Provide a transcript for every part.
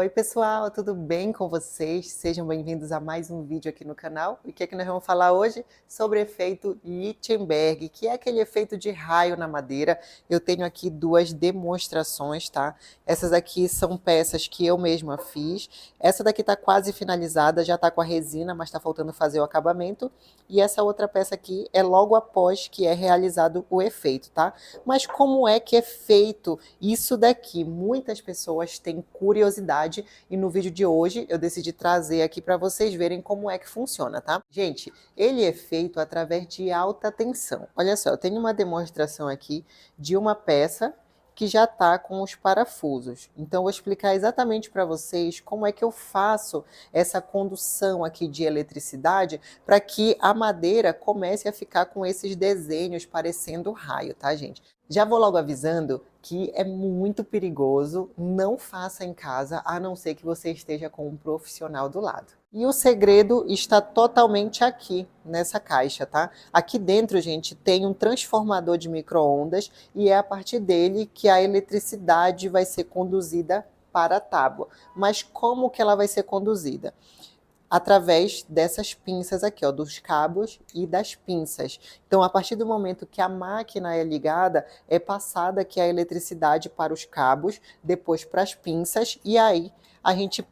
Oi pessoal, tudo bem com vocês? Sejam bem-vindos a mais um vídeo aqui no canal. E o que é que nós vamos falar hoje? Sobre o efeito Lichtenberg, que é aquele efeito de raio na madeira. Eu tenho aqui duas demonstrações, tá? Essas aqui são peças que eu mesma fiz. Essa daqui tá quase finalizada, já tá com a resina, mas tá faltando fazer o acabamento. E essa outra peça aqui é logo após que é realizado o efeito, tá? Mas como é que é feito isso daqui? Muitas pessoas têm curiosidade e no vídeo de hoje eu decidi trazer aqui para vocês verem como é que funciona, tá? Gente, ele é feito através de alta tensão. Olha só, eu tenho uma demonstração aqui de uma peça que já está com os parafusos. Então, eu vou explicar exatamente para vocês como é que eu faço essa condução aqui de eletricidade para que a madeira comece a ficar com esses desenhos parecendo raio, tá, gente? Já vou logo avisando que é muito perigoso, não faça em casa, a não ser que você esteja com um profissional do lado. E o segredo está totalmente aqui, nessa caixa, tá? Aqui dentro, gente, tem um transformador de micro-ondas e é a partir dele que a eletricidade vai ser conduzida para a tábua. Mas como que ela vai ser conduzida? Através dessas pinças aqui, ó, dos cabos e das pinças. Então, a partir do momento que a máquina é ligada, é passada aqui a eletricidade para os cabos, depois para as pinças, e aí a gente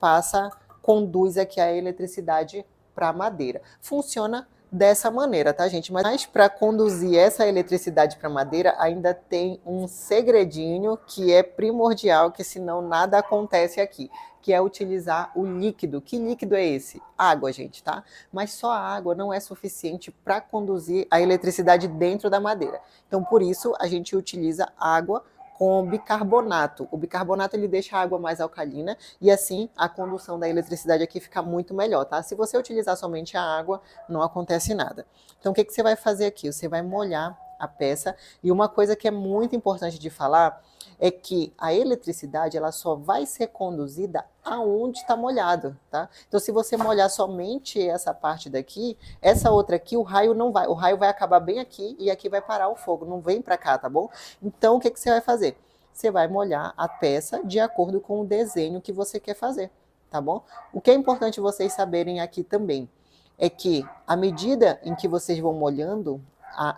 conduz aqui a eletricidade para a madeira. Funciona dessa maneira, tá, gente? Mas para conduzir essa eletricidade para a madeira, ainda tem um segredinho que é primordial, que senão nada acontece aqui, que é utilizar o líquido. Que líquido é esse? Água, gente, tá? Mas só a água não é suficiente para conduzir a eletricidade dentro da madeira. Então, por isso, a gente utiliza água com bicarbonato. O bicarbonato ele deixa a água mais alcalina e assim a condução da eletricidade aqui fica muito melhor, tá? Se você utilizar somente a água, não acontece nada. Então, o que você vai fazer aqui? Você vai molhar a peça e uma coisa que é muito importante de falar é que a eletricidade ela só vai ser conduzida aonde está molhado, tá? Então, se você molhar somente essa parte daqui, essa outra aqui, o raio não vai. O raio vai acabar bem aqui e aqui vai parar o fogo, não vem para cá, tá bom? Então, o que você vai fazer? Você vai molhar a peça de acordo com o desenho que você quer fazer, tá bom? O que é importante vocês saberem aqui também é que, à medida em que vocês vão molhando,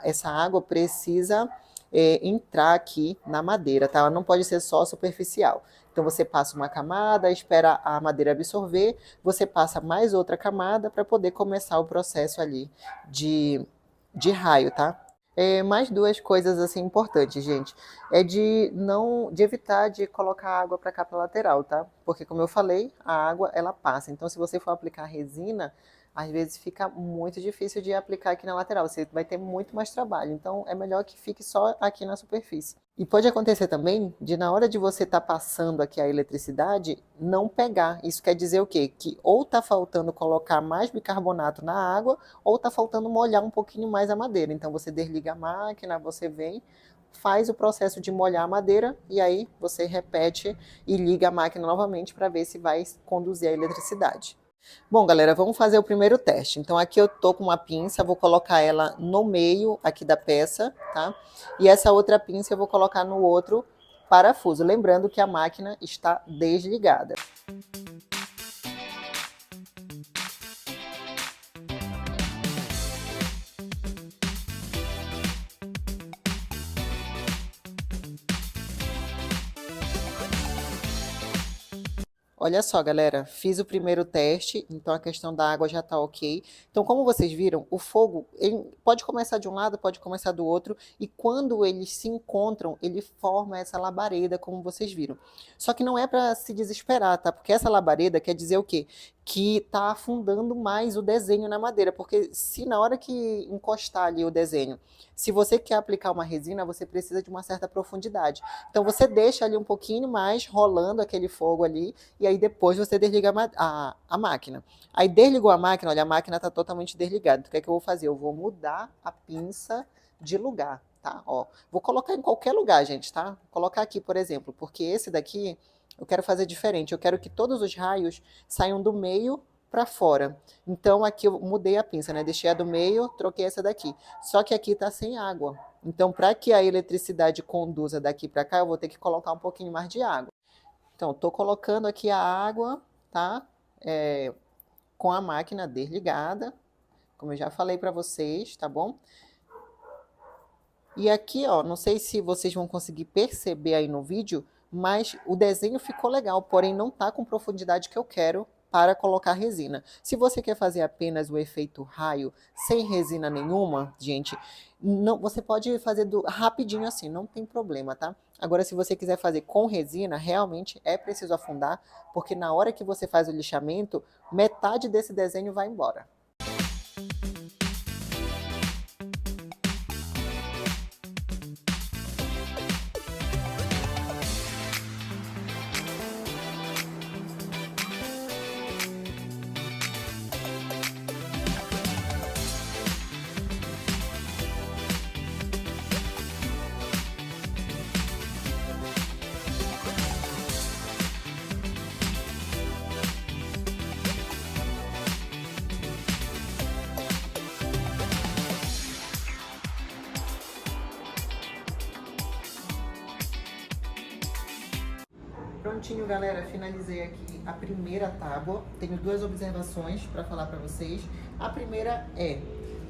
essa água precisa entrar aqui na madeira, tá? Ela não pode ser só superficial. Então você passa uma camada, espera a madeira absorver, você passa mais outra camada para poder começar o processo ali de raio, tá? Mais duas coisas assim importantes, gente. É de evitar de colocar água para cá para lateral, tá? Porque como eu falei, a água ela passa. Então se você for aplicar resina, às vezes fica muito difícil de aplicar aqui na lateral, você vai ter muito mais trabalho, então é melhor que fique só aqui na superfície. E pode acontecer também de na hora de você estar passando aqui a eletricidade, não pegar. Isso quer dizer o quê? Que ou está faltando colocar mais bicarbonato na água, ou está faltando molhar um pouquinho mais a madeira. Então você desliga a máquina, você vem, faz o processo de molhar a madeira e aí você repete e liga a máquina novamente para ver se vai conduzir a eletricidade. Bom, galera, vamos fazer o primeiro teste. Então, aqui eu tô com uma pinça, vou colocar ela no meio aqui da peça, tá? E essa outra pinça eu vou colocar no outro parafuso. Lembrando que a máquina está desligada. Olha só, galera, fiz o primeiro teste, então a questão da água já está ok. Então, como vocês viram, o fogo pode começar de um lado, pode começar do outro, e quando eles se encontram, ele forma essa labareda, como vocês viram. Só que não é para se desesperar, tá? Porque essa labareda quer dizer o quê? Que está afundando mais o desenho na madeira, porque se na hora que encostar ali o desenho, se você quer aplicar uma resina, você precisa de uma certa profundidade. Então, você deixa ali um pouquinho mais, rolando aquele fogo ali, e aí depois você desliga a máquina. Aí desligou a máquina, olha, a máquina está totalmente desligada. Então, o que é que eu vou fazer? Eu vou mudar a pinça de lugar, tá? Ó, vou colocar em qualquer lugar, gente, tá? Vou colocar aqui, por exemplo, porque esse daqui eu quero fazer diferente. Eu quero que todos os raios saiam do meio para fora. Então aqui eu mudei a pinça, né? Deixei a do meio, troquei essa daqui. Só que aqui tá sem água. Então, para que a eletricidade conduza daqui para cá, eu vou ter que colocar um pouquinho mais de água. Então, tô colocando aqui a água, tá? Com a máquina desligada, como eu já falei para vocês, tá bom? E aqui, ó, não sei se vocês vão conseguir perceber aí no vídeo, mas o desenho ficou legal, porém não tá com profundidade que eu quero para colocar resina. Se você quer fazer apenas o efeito raio sem resina nenhuma, gente, não, você pode fazer rapidinho assim, não tem problema, tá? Agora, se você quiser fazer com resina, realmente é preciso afundar, porque na hora que você faz o lixamento, metade desse desenho vai embora. Prontinho, galera, finalizei aqui a primeira tábua. Tenho duas observações para falar para vocês. A primeira é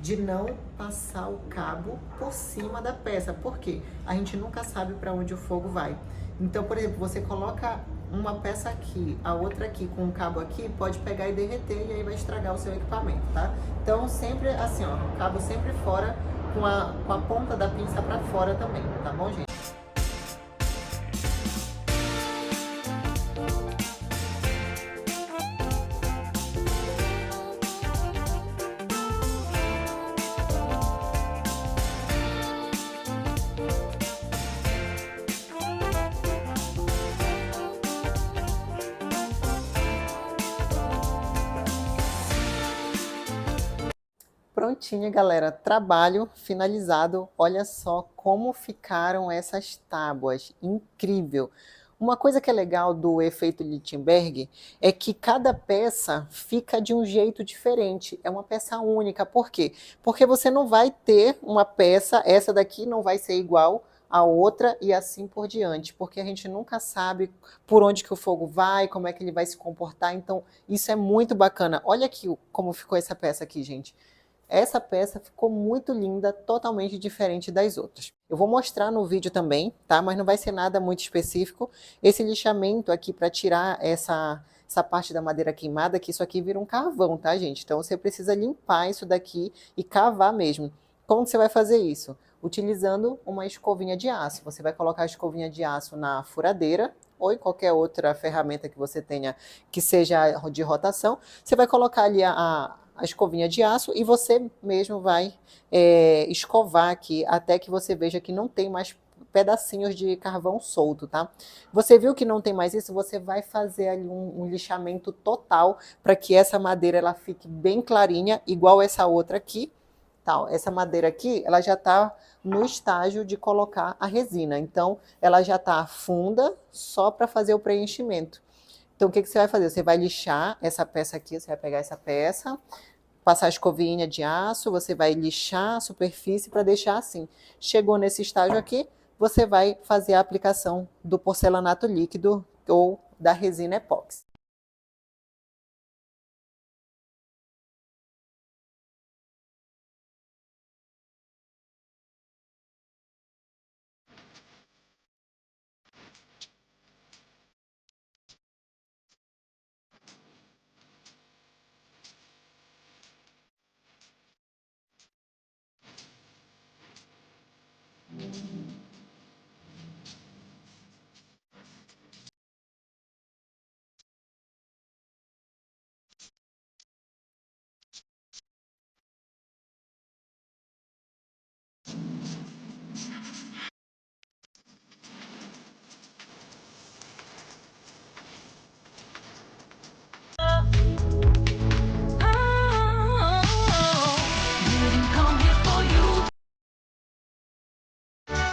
de não passar o cabo por cima da peça. Por quê? A gente nunca sabe para onde o fogo vai. Então, por exemplo, você coloca uma peça aqui, a outra aqui, com um cabo aqui, pode pegar e derreter e aí vai estragar o seu equipamento, tá? Então, sempre assim, ó, o cabo sempre fora, com a ponta da pinça para fora também, tá bom, gente? Prontinho, galera, trabalho finalizado. Olha só como ficaram essas tábuas, incrível. Uma coisa que é legal do efeito Lichtenberg é que cada peça fica de um jeito diferente, é uma peça única. Por quê? Porque você não vai ter uma peça, essa daqui não vai ser igual a outra e assim por diante, porque a gente nunca sabe por onde que o fogo vai, como é que ele vai se comportar, então isso é muito bacana. Olha aqui como ficou essa peça aqui, gente. Essa peça ficou muito linda, totalmente diferente das outras. Eu vou mostrar no vídeo também, tá? Mas não vai ser nada muito específico. Esse lixamento aqui para tirar essa parte da madeira queimada, que isso aqui vira um carvão, tá, gente? Então você precisa limpar isso daqui e cavar mesmo. Como você vai fazer isso? Utilizando uma escovinha de aço. Você vai colocar a escovinha de aço na furadeira, ou em qualquer outra ferramenta que você tenha que seja de rotação. Você vai colocar ali a escovinha de aço e você mesmo vai escovar aqui até que você veja que não tem mais pedacinhos de carvão solto, tá? Você viu que não tem mais isso, você vai fazer ali um lixamento total para que essa madeira ela fique bem clarinha, igual essa outra aqui. Tal. Essa madeira aqui, ela já está no estágio de colocar a resina, então ela já está funda só para fazer o preenchimento. Então o que você vai fazer? Você vai lixar essa peça aqui, você vai pegar essa peça, passar a escovinha de aço, você vai lixar a superfície para deixar assim. Chegou nesse estágio aqui, você vai fazer a aplicação do porcelanato líquido ou da resina epóxi.